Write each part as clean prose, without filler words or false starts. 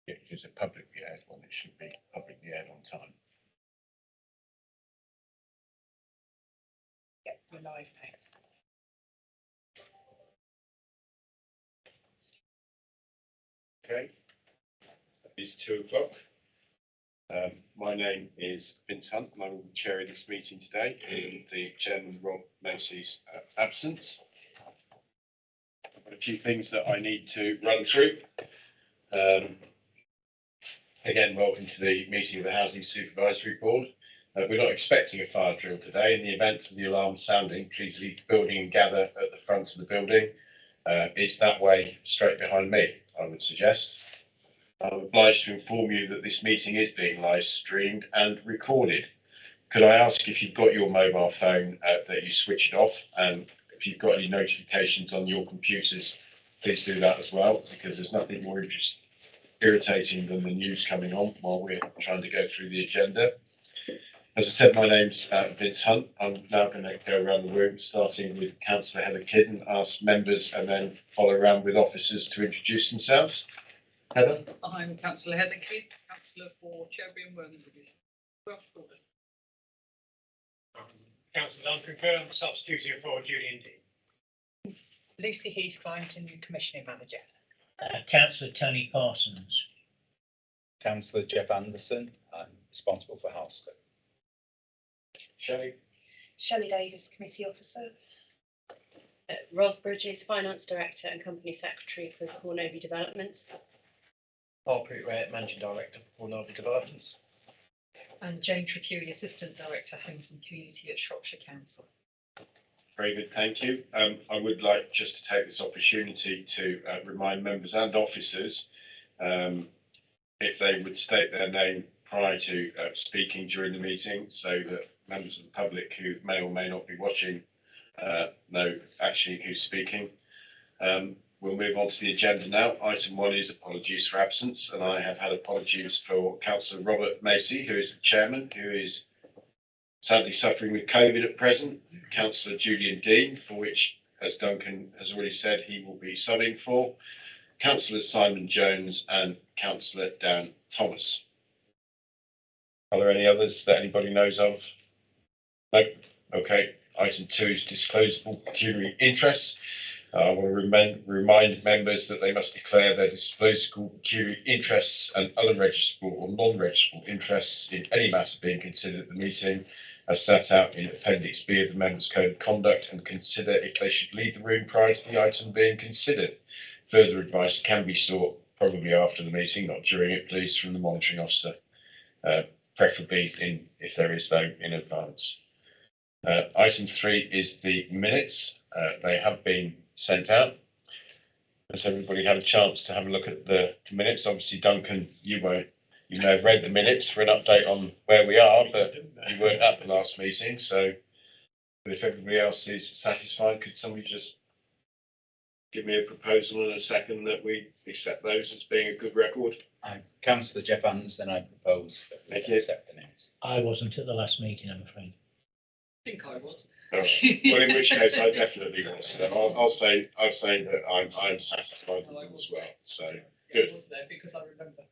If it's a publicly aired one, it should be publicly aired on time. Yep, we're live now. Okay, it's 2 o'clock. My name is Vince Hunt and I will be chairing this meeting today in the Chairman Rob Macy's absence. I've got a few things that I need to run through. Again, welcome to the meeting of the Housing Supervisory Board. We're not expecting a fire drill today. In the event of the alarm sounding, please leave the building and gather at the front of the building. It's that way straight behind me, I would suggest. I'm obliged to inform you that this meeting is being live streamed and recorded. Could I ask if you've got your mobile phone that you switch it off, and if you've got any notifications on your computers, please do that as well, because there's nothing more irritating than the news coming on while we're trying to go through the agenda. As I said, my name's Vince Hunt. I'm now going to go around the room, starting with Councillor Heather Kidd, and ask members and then follow around with officers to introduce themselves. Heather? I'm Councillor Heather Kidd, Councillor for Shrewsbury and Worthing Division. Councillor Duncan Kerr, substituting for Julian Dean. Lucy Heath-Clyington, Commissioning Manager. Councillor Tony Parsons. Councillor Jeff Anderson, I'm responsible for Halston. Shelley? Shelley Davies, Committee Officer. Ros Bridges, Finance Director and Company Secretary for Cornoby Developments. Foregate, Managing Director for Cornoby Developments. And Jane Trituri, Assistant Director, Homes and Community at Shropshire Council. Very good, thank you. I would like just to take this opportunity to remind members and officers if they would state their name prior to speaking during the meeting, so that members of the public who may or may not be watching know actually who's speaking. We'll move on to the agenda now. Item 1 is apologies for absence, and I have had apologies for Councillor Robert Macy, who is the chairman, who is sadly suffering with COVID at present. Councillor Julian Dean, for which, as Duncan has already said, he will be subbing for. Councillor Simon Jones and Councillor Dan Thomas. Are there any others that anybody knows of? No? Okay. Item 2 is disclosable pecuniary interests. I want to remind members that they must declare their disclosable pecuniary interests and other registrable or non-registrable interests in any matter being considered at the meeting, as set out in Appendix B of the Members' Code of Conduct, and consider if they should leave the room prior to the item being considered. Further advice can be sought probably after the meeting, not during it, please, from the monitoring officer, preferably if there is, though, in advance. Item 3 is the minutes. They have been sent out. Has everybody had a chance to have a look at the minutes? Obviously, Duncan, you may have read the minutes for an update on where we are, but you weren't at the last meeting. So, but if everybody else is satisfied, could somebody just give me a proposal and a second that we accept those as being a good record? Councillor Jeff Anderson, I propose that we Thank you. accept the names. I wasn't at the last meeting, I'm afraid. I think I was. All right. Well, in which case I definitely was. So I'll say that I'm satisfied with them as well. So good. I was there because I remember.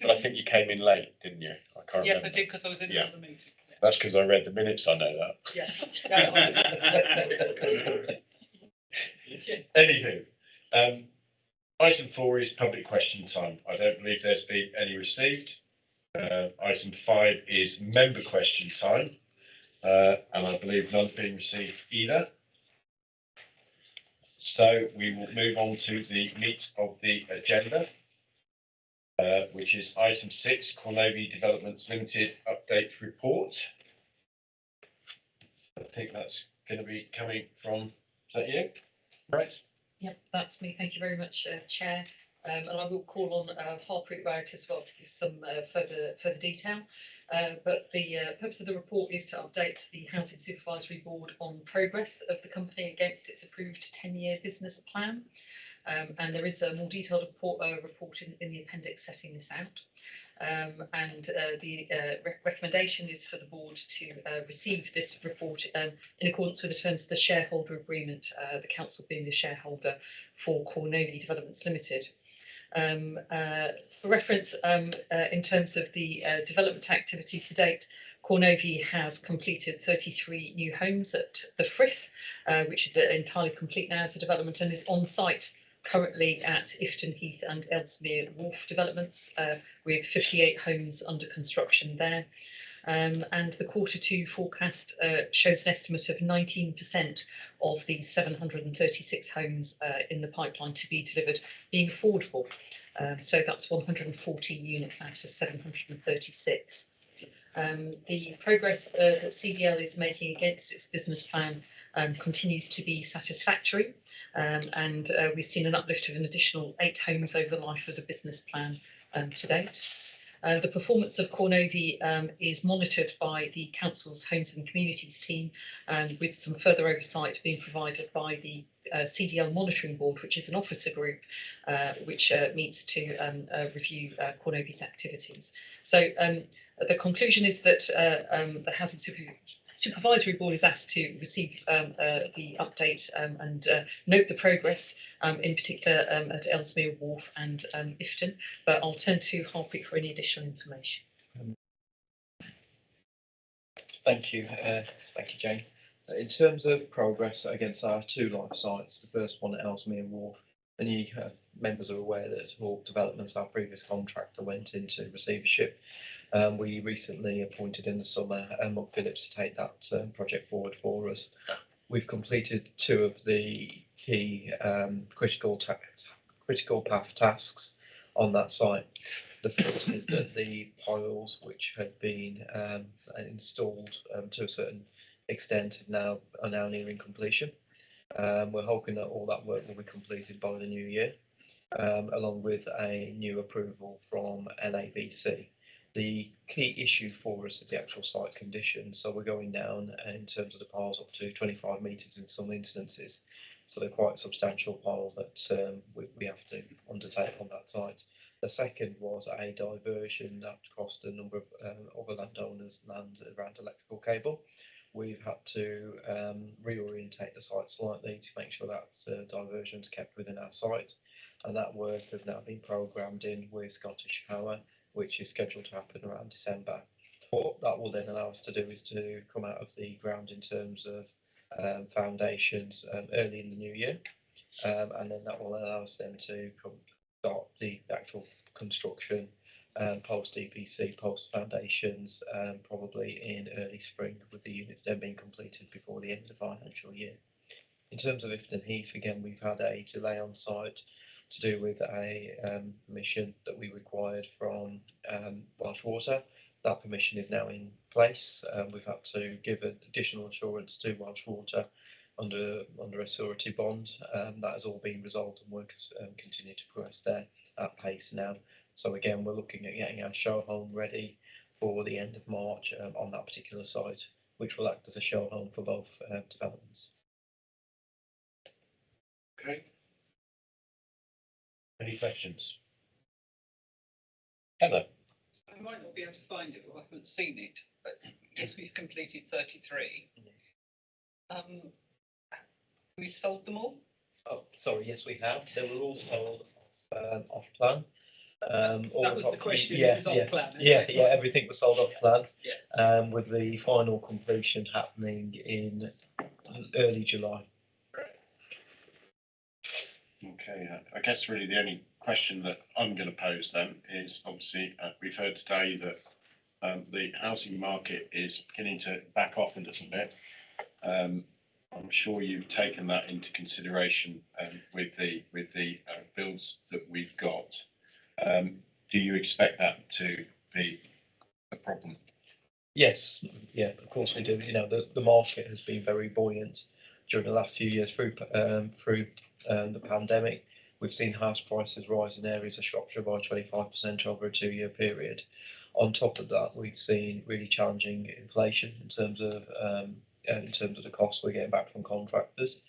But I think you came in late, didn't you? I can't Yes, remember. I did because I was in the meeting. Yeah. That's because I read the minutes. I know that. Yeah. Anywho, item 4 is public question time. I don't believe there's been any received. Item 5 is member question time. And I believe none have been received either. So we will move on to the meat of the agenda, which is item 6, Cornoby Developments Limited Update Report. I think that's going to be coming from, is that you? Right. Yep, that's me. Thank you very much, Chair. And I will call on Harpreet Barrett as well to give some further detail. But the purpose of the report is to update the Housing Supervisory Board on progress of the company against its approved 10-year business plan. And there is a more detailed report in the appendix setting this out. The recommendation is for the board to receive this report in accordance with the terms of the shareholder agreement, the council being the shareholder for Cornoby Developments Limited. For reference, in terms of the development activity to date, Cornovy has completed 33 new homes at the Frith, which is entirely complete now as a development and is on site currently at Ifton Heath and Ellesmere Wharf developments, with 58 homes under construction there. And the Q2 forecast shows an estimate of 19% of the 736 homes in the pipeline to be delivered being affordable. So that's 140 units out of 736. The progress that CDL is making against its business plan continues to be satisfactory, and we've seen an uplift of an additional 8 homes over the life of the business plan to date. The performance of Cornovy is monitored by the Council's Homes and Communities team, with some further oversight being provided by the CDL Monitoring Board, which is an officer group which meets to review Cornovy's activities. So the conclusion is that the Housing Supervisory Board is asked to receive the update and note the progress, in particular at Ellesmere Wharf and Ifton, but I'll turn to Harpreet for any additional information. Thank you, Jane. In terms of progress against our 2 live sites, the first one at Ellesmere Wharf, many members are aware that Hawke Developments, our previous contractor, went into receivership. We recently appointed in the summer Mott Phillips to take that project forward for us. We've completed 2 of the key critical path tasks on that site. The first is that the piles which had been installed to a certain extent are now nearing completion. We're hoping that all that work will be completed by the new year, along with a new approval from LABC. The key issue for us is the actual site condition. So we're going down in terms of the piles up to 25 metres in some instances. So they're quite substantial piles that we have to undertake on that site. The second was a diversion that cost a number of other landowners land around electrical cable. We've had to reorientate the site slightly to make sure that diversion is kept within our site. And that work has now been programmed in with Scottish Power, which is scheduled to happen around December. What that will then allow us to do is to come out of the ground in terms of foundations early in the new year, and then that will allow us then to start the actual construction post EPC, post foundations, probably in early spring, with the units then being completed before the end of the financial year. In terms of Ifton Heath, again, we've had a delay on site to do with a permission that we required from Welsh Water. That permission is now in place. We've had to give additional assurance to Welsh Water under a surety bond. That has all been resolved, and work has continued to progress there at pace now. So again, we're looking at getting our show home ready for the end of March on that particular site, which will act as a show home for both developments. Okay. Any questions? Heather? I might not be able to find it, or I haven't seen it, but yes, we've completed 33. We've sold them all? Oh, sorry, yes, we have. They were all sold off plan. That was the question. Yeah, it was off plan. yeah, everything was sold off plan. Yeah. With the final completion happening in early July. Okay, I guess really the only question that I'm going to pose then is, obviously we've heard today that the housing market is beginning to back off a little bit. I'm sure you've taken that into consideration with the builds that we've got. Do you expect that to be a problem? Yes, yeah, of course we do. You know, the market has been very buoyant during the last few years through the pandemic. We've seen house prices rise in areas of Shropshire by 25% over a 2-year period. On top of that, we've seen really challenging inflation in terms of the costs we're getting back from contractors,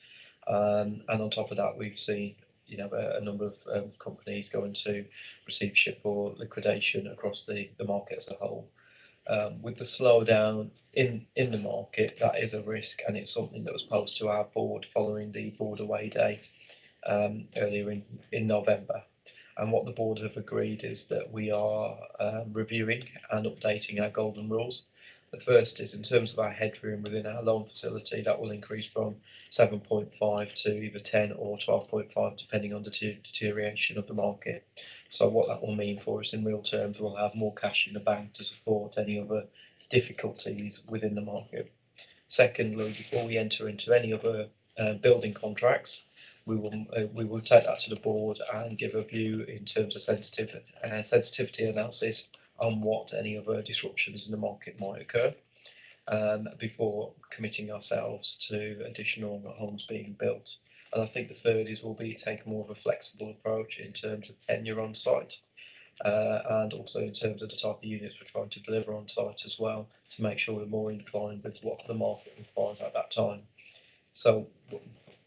and on top of that, we've seen a number of companies go into receivership or liquidation across the market as a whole. With the slowdown in the market, that is a risk, and it's something that was posed to our board following the board away day earlier in November. And what the board have agreed is that we are reviewing and updating our golden rules. The first is in terms of our headroom within our loan facility, that will increase from 7.5 to either 10 or 12.5, depending on the deterioration of the market. So what that will mean for us in real terms, we'll have more cash in the bank to support any other difficulties within the market. Secondly, before we enter into any other building contracts, we will take that to the board and give a view in terms of sensitivity analysis on what any other disruptions in the market might occur before committing ourselves to additional homes being built. And I think the third is we'll be taking more of a flexible approach in terms of tenure on site and also in terms of the type of units we're trying to deliver on site as well, to make sure we're more inclined with what the market requires at that time. So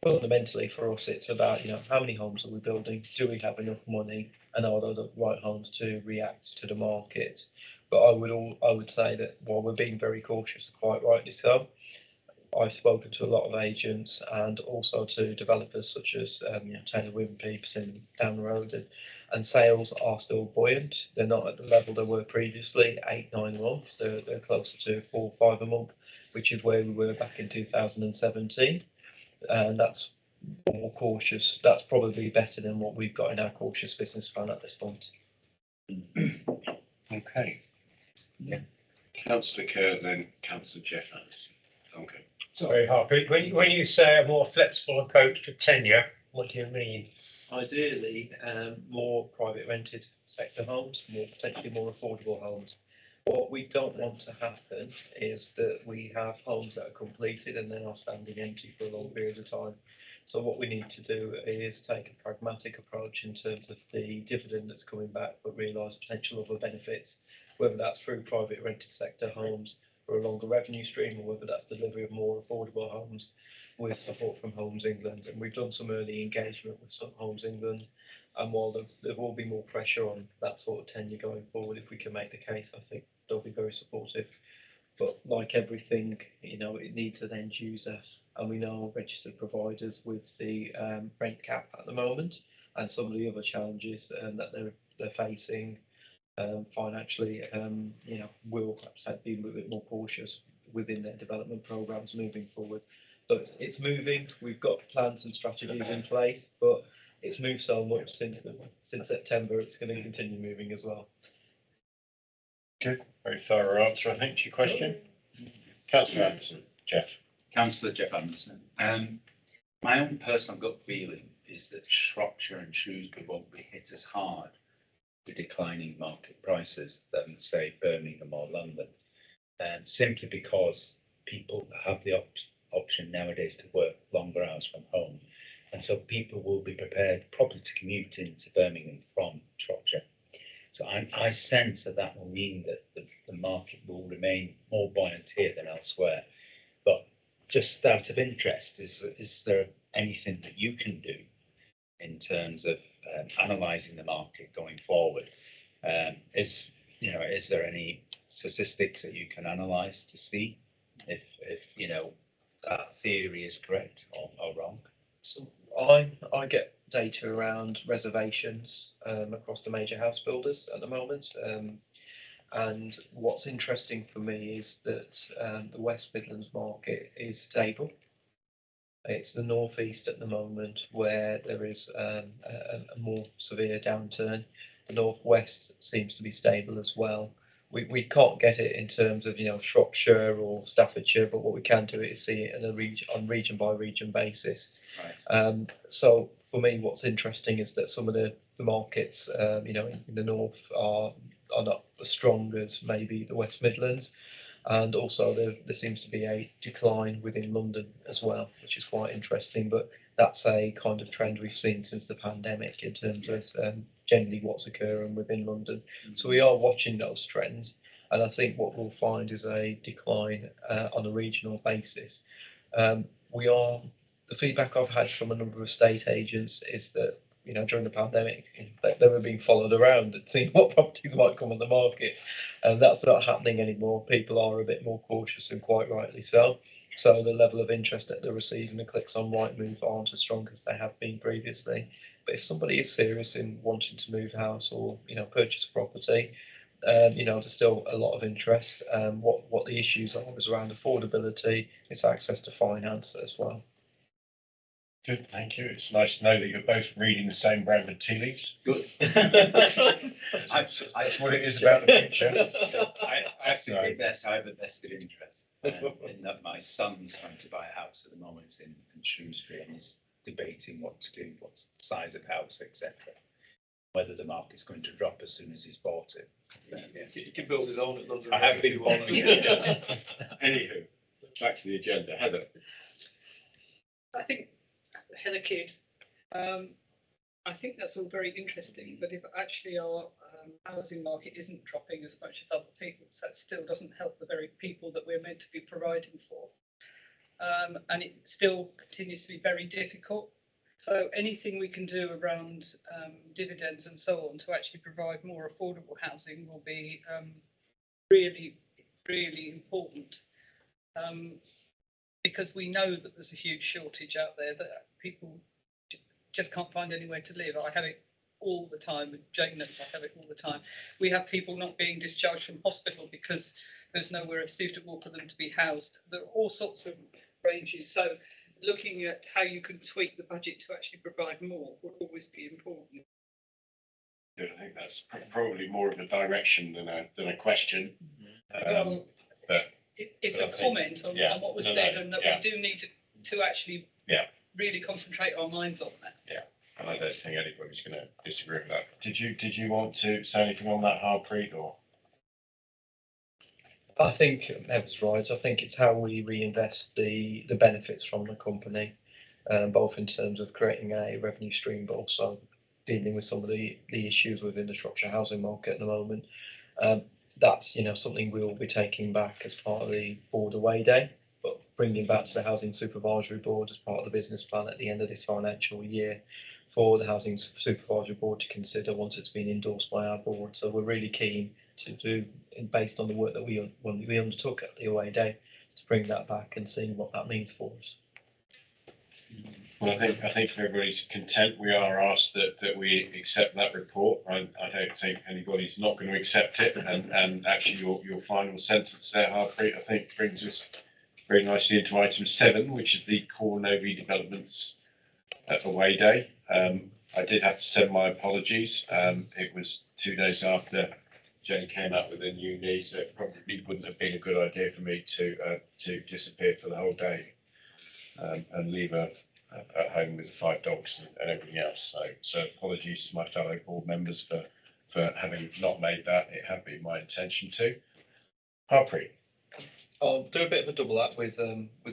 fundamentally for us, it's about, how many homes are we building? Do we have enough money? And are they the right homes to react to the market? But I would say that while we're being very cautious, quite rightly so, I've spoken to a lot of agents and also to developers such as Taylor Wimpey, down the road, and sales are still buoyant. They're not at the level they were previously, 8-9 a month. They're closer to 4-5 a month, which is where we were back in 2017. And that's more cautious. That's probably better than what we've got in our cautious business plan at this point. Okay. Yeah. Councillor Kerr, then Councillor Jeff Anderson. Okay. Sorry, Harpreet, when you say a more flexible approach to tenure, what do you mean? Ideally, more private rented sector homes, potentially more affordable homes. What we don't want to happen is that we have homes that are completed and then are standing empty for a long period of time. So what we need to do is take a pragmatic approach in terms of the dividend that's coming back, but realise potential other benefits, whether that's through private rented sector homes for a longer revenue stream, or whether that's delivery of more affordable homes with support from Homes England. And we've done some early engagement with some Homes England. And while there will be more pressure on that sort of tenure going forward, if we can make the case, I think they'll be very supportive. But like everything, it needs an end user. And we know registered providers with the rent cap at the moment and some of the other challenges that they're facing financially, will perhaps be a little bit more cautious within their development programs moving forward. So it's moving. We've got plans and strategies in place, but it's moved so much since September. It's going to continue moving as well. Good. Very thorough answer, I think, to your question. Councillor Anderson, Jeff. Councillor Jeff Anderson. My own personal gut feeling is that Shropshire and Shrewsbury won't be hit as hard with declining market prices than, say, Birmingham or London, simply because people have the option nowadays to work longer hours from home. And so people will be prepared probably to commute into Birmingham from Shropshire. So I sense that will mean that the market will remain more buoyant here than elsewhere. But just out of interest, is there anything that you can do in terms of analysing the market going forward? Is there any statistics that you can analyse to see if that theory is correct or wrong? So I get data around reservations across the major house builders at the moment. And what's interesting for me is that the West Midlands market is stable. It's the North East at the moment where there is a more severe downturn. The North West seems to be stable as well. We can't get it in terms of Shropshire or Staffordshire, but what we can do is see it in on region by region basis. Right. So for me, what's interesting is that some of the markets, in the north are not as strong as maybe the West Midlands, and also there seems to be a decline within London as well, which is quite interesting. But that's a kind of trend we've seen since the pandemic in terms of generally what's occurring within London. So we are watching those trends, and I think what we'll find is a decline on a regional basis. The feedback I've had from a number of estate agents is that during the pandemic they were being followed around and seeing what properties might come on the market, and that's not happening anymore. People are a bit more cautious, and quite rightly so. So the level of interest that they're receiving, the clicks on Rightmove aren't as strong as they have been previously. But if somebody is serious in wanting to move house or, purchase a property, there's still a lot of interest. What the issues are is around affordability, it's access to finance as well. Good, thank you. It's nice to know that you're both reading the same brand of tea leaves. Good. That's what it is about the future. I think best, I have a vested interest in that my son's trying to buy a house at the moment in Shrewsbury and he's debating what to do, what's the size of house, etc. Whether the market's going to drop as soon as he's bought it. He can build his own at London. I have been following it. Anywho, back to the agenda. Heather. I think Heather Kidd. I think that's all very interesting, but if actually our housing market isn't dropping as much as other people's, that still doesn't help the very people that we're meant to be providing for. And it still continues to be very difficult. So anything we can do around dividends and so on to actually provide more affordable housing will be really, really important. Because we know that there's a huge shortage out there, that people just can't find anywhere to live. I have it all the time. Jane knows I have it all the time. We have people not being discharged from hospital because there's nowhere suitable for them to be housed. There are all sorts of ranges. So looking at how you can tweak the budget to actually provide more will always be important. Good. I think that's probably more of a direction than a question. But It's But a I think- comment on what was said, and that yeah. we do need to actually really concentrate our minds on that. and I don't think anybody's going to disagree with that. Did you want to say anything on that, Harpreet, or? I think Ev's right. I think it's how we reinvest the benefits from the company, both in terms of creating a revenue stream, but also dealing with some of the issues within the Shropshire housing market at the moment. That's something we will be taking back as part of the board away day, but bringing back to the Housing Supervisory Board as part of the business plan at the end of this financial year for the Housing Supervisory Board to consider once it's been endorsed by our board. So we're really keen to do, based on the work that we undertook at the away day, to bring that back and see what that means for us. Well, I think if everybody's content, we are asked that we accept that report. I don't think anybody's not going to accept it. And actually, your final sentence there, Harpreet, I think brings us very nicely into item 7, which is the core Novi developments away day. I did have to send my apologies. It was 2 days after Jenny came up with a new knee, so it probably wouldn't have been a good idea for me to disappear for the whole day and leave her at home with the 5 dogs and everything else. So apologies to my fellow board members for having not made that. It had been my intention to. Harpreet. I'll do a bit of a double act with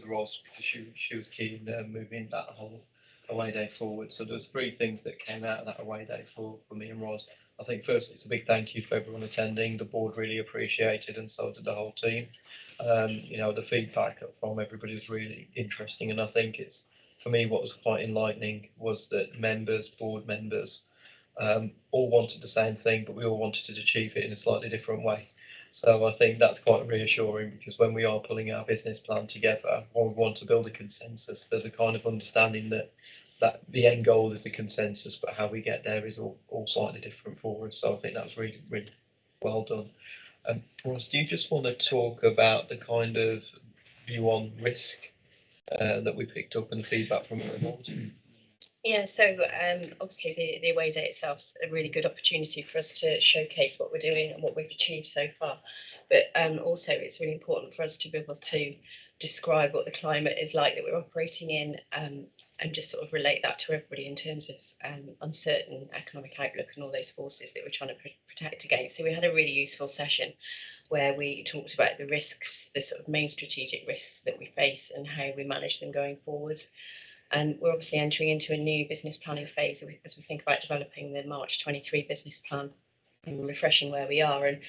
Ros, because she was keen moving that whole away day forward. So there's 3 things that came out of that away day for me and Ros. I think firstly, it's a big thank you for everyone attending. The board really appreciated, and so did the whole team. The feedback from everybody was really interesting, and I think it's, for me, what was quite enlightening was that board members, all wanted the same thing, but we all wanted to achieve it in a slightly different way. So I think that's quite reassuring, because when we are pulling our business plan together, when we want to build a consensus, there's a kind of understanding that the end goal is the consensus, but how we get there is all slightly different for us. So I think that was really, really well done. Ross, do you just want to talk about the kind of view on risk that we picked up and the feedback from the board? Yeah, so obviously the away day itself is a really good opportunity for us to showcase what we're doing and what we've achieved so far. But also it's really important for us to be able to describe what the climate is like that we're operating in, and just sort of relate that to everybody in terms of uncertain economic outlook and all those forces that we're trying to protect against. So we had a really useful session where we talked about the risks, the sort of main strategic risks that we face and how we manage them going forwards. And we're obviously entering into a new business planning phase as we think about developing the March 23 business plan and refreshing where we are. And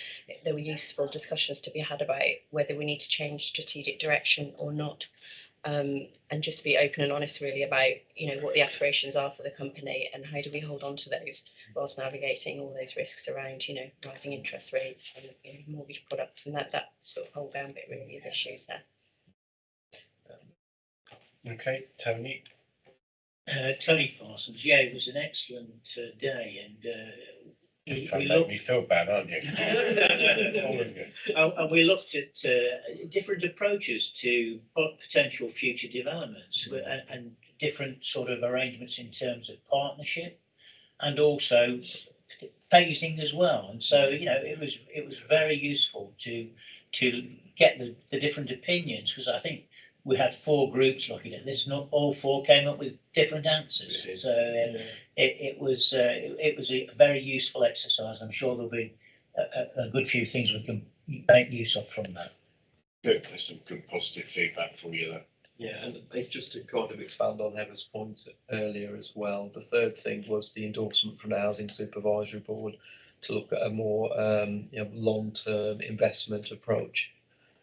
there were useful discussions to be had about whether we need to change strategic direction or not. And just to be open and honest really about, what the aspirations are for the company and how do we hold on to those whilst navigating all those risks around, rising interest rates and mortgage products and that sort of whole gambit really of issues there. Okay, Tony. Tony Parsons, yeah, it was an excellent day, and You're trying to make me feel bad, aren't you? And we looked at different approaches to potential future developments and different sort of arrangements in terms of partnership and also phasing as well. And so, you know, it was very useful to get the different opinions, because I think we had 4 groups looking at this, not all 4 came up with different answers. So it was a very useful exercise. I'm sure there'll be a good few things we can make use of from that. Good, there's some good positive feedback for you there. Yeah, and it's just to kind of expand on Heather's point earlier as well. The third thing was the endorsement from the Housing Supervisory Board to look at a more long-term investment approach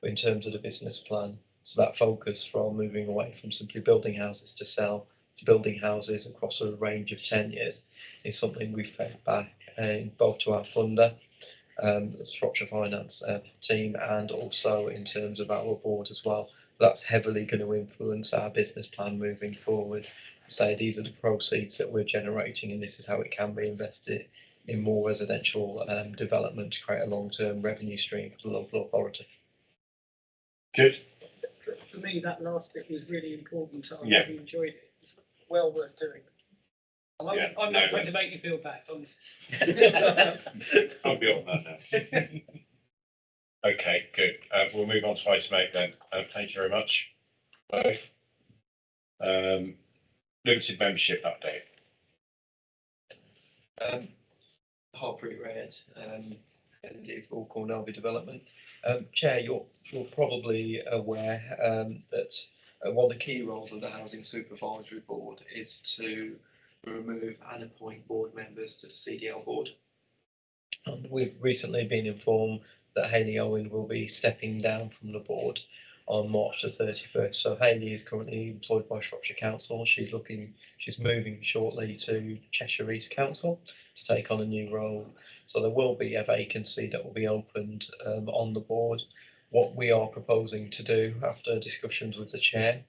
in terms of the business plan. So that focus from moving away from simply building houses to sell to building houses across a range of tenures is something we've fed back both to our funder, the Shropshire Finance team, and also in terms of our board as well. That's heavily going to influence our business plan moving forward. Say these are the proceeds that we're generating, and this is how it can be invested in more residential development to create a long-term revenue stream for the local authority. Good. For me, that last bit was really important. I Yeah. really enjoyed it. It's well worth doing. I'm not trying to make you feel bad, honestly. I'll be on that now. Okay, good. We'll move on to item 8 then. Thank you very much, both. Limited membership update. Harpreet Red, MD for Cornelby Development. Chair, you're probably aware that one of the key roles of the Housing Supervisory Board is to remove and appoint board members to the CDL board. And we've recently been informed that Hayley Owen will be stepping down from the board on March the 31st. So Hayley is currently employed by Shropshire Council. She's moving shortly to Cheshire East Council to take on a new role. So there will be a vacancy that will be opened on the board. What we are proposing to do after discussions with the chair,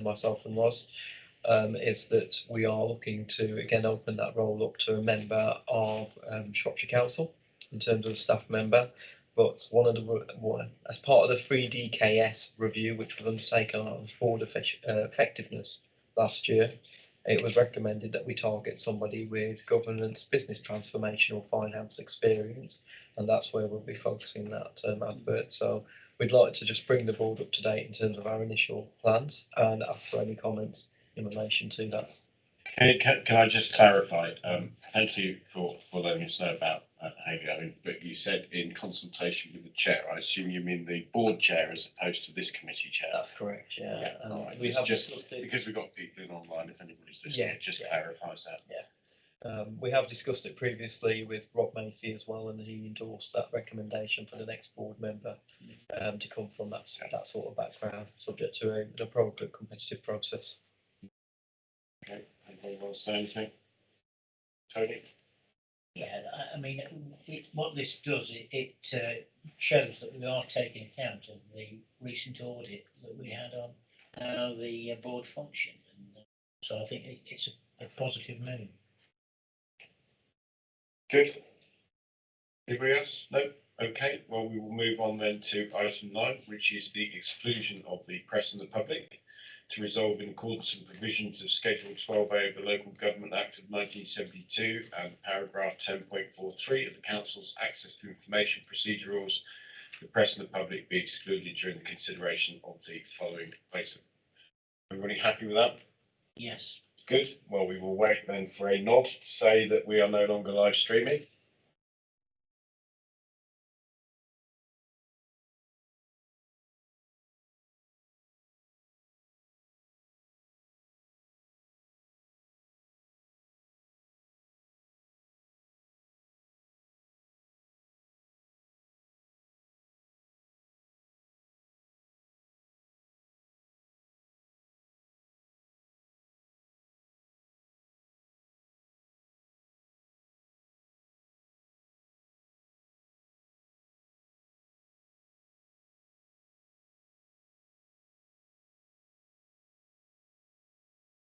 myself and Roz, is that we are looking to again open that role up to a member of Shropshire Council in terms of a staff member. But as part of the 3DKS review, which was undertaken on board effectiveness last year, it was recommended that we target somebody with governance, business transformation or finance experience, and that's where we'll be focusing that advert. So we'd like to just bring the board up to date in terms of our initial plans and ask for any comments in relation to that. Can I just clarify? Thank you for letting us know about Hayley Owen, but you said in consultation with the chair. I assume you mean the board chair as opposed to this committee chair. That's correct, yeah. All right. We have just discussed it. because we've got people in online, if anybody's listening, it just clarifies that. Yeah. We have discussed it previously with Rob Macy as well, and he endorsed that recommendation for the next board member to come from that sort of background, subject to an appropriate competitive process. Okay, anybody want to say anything? Tony? Yeah, I mean, what this does, it shows that we are taking account of the recent audit that we had on how the board functioned. And so I think it's a positive move. Good. Anybody else? No? Okay, well, we will move on then to item 9, which is the exclusion of the press and the public, to resolve in accordance with provisions of Schedule 12A of the Local Government Act of 1972 and paragraph 10.43 of the Council's Access to Information Procedure Rules, the press and the public be excluded during the consideration of the following item. Everybody happy with that? Yes. Good. Well, we will wait then for a nod to say that we are no longer live streaming.